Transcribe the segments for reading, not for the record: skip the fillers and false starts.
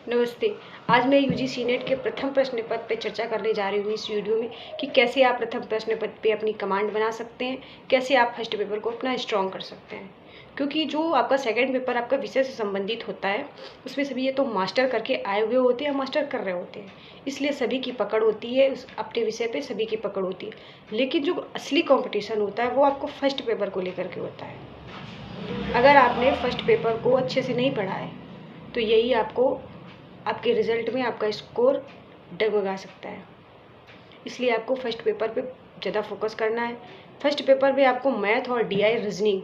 नमस्ते। आज मैं यूजीसी नेट के प्रथम प्रश्न पत्र पे चर्चा करने जा रही हूँ इस वीडियो में कि कैसे आप प्रथम प्रश्न पत्र पे अपनी कमांड बना सकते हैं, कैसे आप फर्स्ट पेपर को अपना स्ट्रॉन्ग कर सकते हैं। क्योंकि जो आपका सेकंड पेपर आपका विषय से संबंधित होता है, उसमें सभी ये तो मास्टर करके आए हुए होते हैं या मास्टर कर रहे होते हैं, इसलिए सभी की पकड़ होती है, उस अपने विषय पे सभी की पकड़ होती है। लेकिन जो असली कॉम्पिटिशन होता है वो आपको फर्स्ट पेपर को लेकर के होता है। अगर आपने फर्स्ट पेपर को अच्छे से नहीं पढ़ा है तो यही आपको आपके रिज़ल्ट में आपका स्कोर डगमगा सकता है। इसलिए आपको फर्स्ट पेपर पे ज़्यादा फोकस करना है। फर्स्ट पेपर में आपको मैथ और डीआई रीजनिंग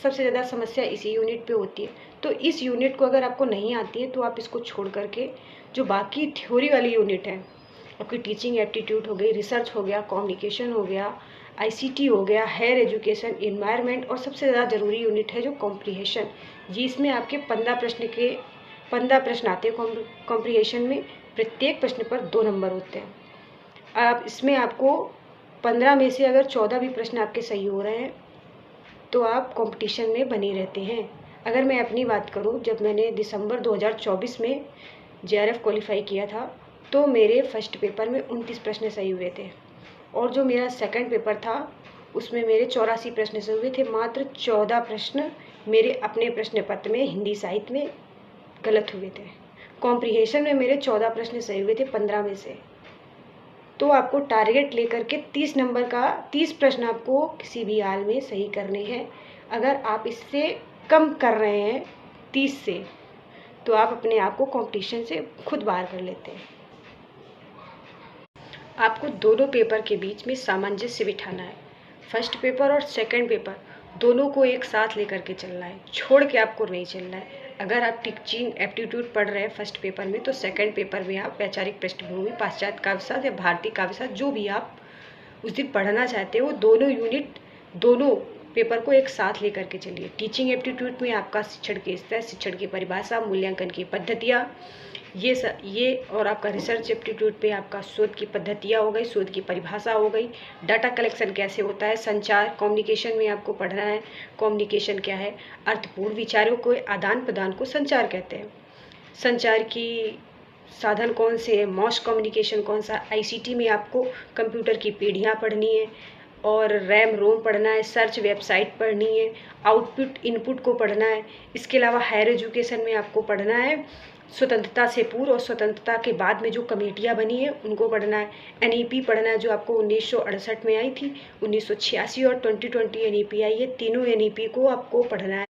सबसे ज़्यादा समस्या इसी यूनिट पे होती है। तो इस यूनिट को अगर आपको नहीं आती है तो आप इसको छोड़ करके जो बाकी थ्योरी वाली यूनिट है, आपकी टीचिंग एप्टीट्यूड हो गई, रिसर्च हो गया, कम्युनिकेशन हो गया, आईसीटी हो गया, हायर एजुकेशन, एनवायरनमेंट और सबसे ज़्यादा ज़रूरी यूनिट है जो कॉम्प्रिहेंशन, जिसमें आपके 15 प्रश्न आते हैं। कॉम्प्रिहेंशन में प्रत्येक प्रश्न पर 2 नंबर होते हैं। आप इसमें आपको 15 में से अगर 14 भी प्रश्न आपके सही हो रहे हैं तो आप कंपटीशन में बने रहते हैं। अगर मैं अपनी बात करूं, जब मैंने दिसंबर 2024 में जेआरएफ क्वालिफाई किया था तो मेरे फर्स्ट पेपर में 29 प्रश्न सही हुए थे और जो मेरा सेकंड पेपर था उसमें मेरे 84 प्रश्न सही हुए थे। मात्र 14 प्रश्न मेरे अपने प्रश्न पत्र में हिंदी साहित्य में गलत हुए थे। कॉम्प्रिहेंशन में मेरे 14 प्रश्न सही हुए थे 15 में से। तो आपको टारगेट लेकर के 30 नंबर का 30 प्रश्न आपको किसी भी हाल में सही करने हैं। अगर आप इससे कम कर रहे हैं 30 से तो आप अपने आप को कंपटीशन से खुद बाहर कर लेते हैं। आपको दोनों पेपर के बीच में सामंजस्य बिठाना है। फर्स्ट पेपर और सेकंड पेपर दोनों को एक साथ लेकर के चलना है, छोड़ के आपको नहीं चलना है। अगर आप टीचिंग एप्टीट्यूड पढ़ रहे हैं फर्स्ट पेपर में तो सेकंड पेपर में आप वैचारिक पृष्ठभूमि, पाश्चात्य काव्यशास्त्र या भारतीय काव्यशास्त्र जो भी आप उस दिन पढ़ना चाहते हो, दोनों यूनिट दोनों पेपर को एक साथ लेकर के चलिए। टीचिंग एप्टीट्यूड में आपका शिक्षण के स्तर, शिक्षण की परिभाषा, मूल्यांकन की पद्धतियाँ, ये और आपका रिसर्च एप्टीट्यूड पे आपका शोध की पद्धतियाँ हो गई, शोध की परिभाषा हो गई, डाटा कलेक्शन कैसे होता है, संचार कम्युनिकेशन में आपको पढ़ना है। कम्युनिकेशन क्या है? अर्थपूर्ण विचारों के आदान प्रदान को संचार कहते हैं। संचार की साधन कौन से हैं, मॉस कम्युनिकेशन कौन सा, आईसीटी में आपको कंप्यूटर की पीढ़ियाँ पढ़नी है और रैम रोम पढ़ना है, सर्च वेबसाइट पढ़नी है, आउटपुट इनपुट को पढ़ना है। इसके अलावा हायर एजुकेशन में आपको पढ़ना है स्वतंत्रता से पूर्व और स्वतंत्रता के बाद में जो कमेटियाँ बनी है उनको पढ़ना है। एनईपी पढ़ना है जो आपको 1968 में आई थी, 1986 और 2020 एनईपी आई है। तीनों एनईपी को आपको पढ़ना है।